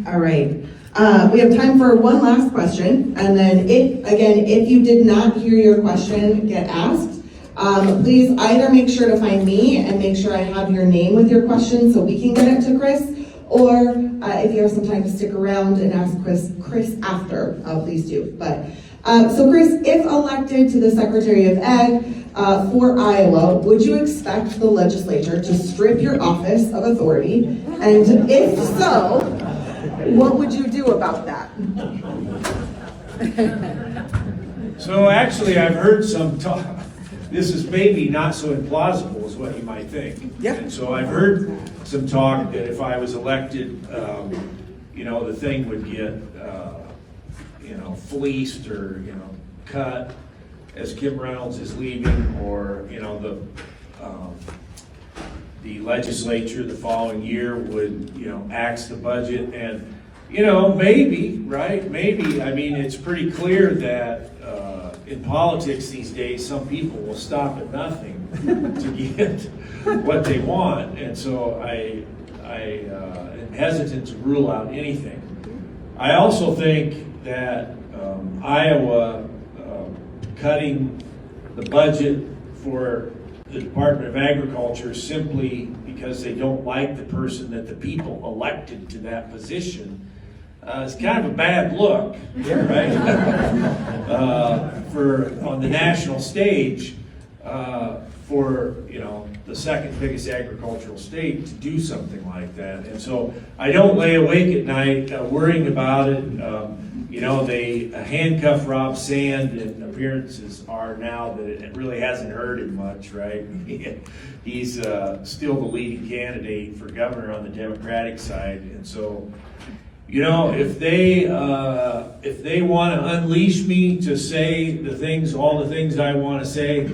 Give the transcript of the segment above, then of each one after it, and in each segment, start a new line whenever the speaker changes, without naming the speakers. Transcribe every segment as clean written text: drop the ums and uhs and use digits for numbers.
All right. We have time for one last question, and then if you did not hear your question get asked, please either make sure to find me and make sure I have your name with your question so we can get it to Chris, or if you have some time to stick around and ask Chris after, please do. But so Chris, if elected to the Secretary of Ed for Iowa, would you expect the legislature to strip your office of authority? And if so, what would you do about that?
So actually, I've heard some talk. This is maybe not so implausible as what you might think.
Yeah.
And so I've heard some talk that if I was elected, the thing would get, fleeced or, cut as Kim Reynolds is leaving, or, the legislature the following year would, axe the budget. And, maybe, right? Maybe. I mean, it's pretty clear that in politics these days, some people will stop at nothing to get what they want. And so I am hesitant to rule out anything. I also think that Iowa cutting the budget for the Department of Agriculture simply because they don't like the person that the people elected to that position is kind of a bad look, right? On the national stage, for the second biggest agricultural state to do something like that. And so I don't lay awake at night worrying about it. They handcuff Rob Sand, and appearances are now that it really hasn't hurt him much, right? He's still the leading candidate for governor on the Democratic side. And so, if they want to unleash me to say all the things I want to say,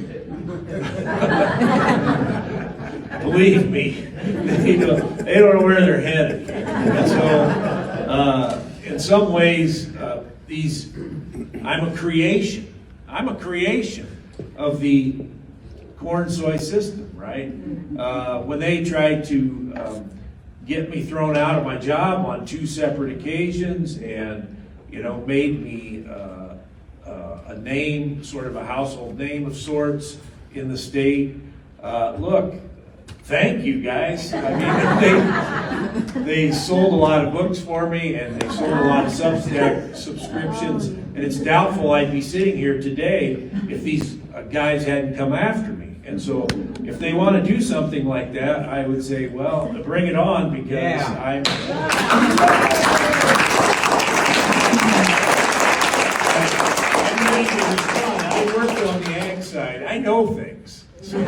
believe me, they don't know where they're headed. And so, in some ways, I'm a creation of the corn soy system, right? When they tried to get me thrown out of my job on 2 separate occasions, and made me a name, sort of a household name of sorts in the state. Look, thank you guys. I mean, they sold a lot of books for me, and they sold a lot of Substack subscriptions, and it's doubtful I'd be sitting here today if these guys hadn't come after me. And so if they want to do something like that, I would say, well, bring it on, because I worked on the ag side. I know things. So.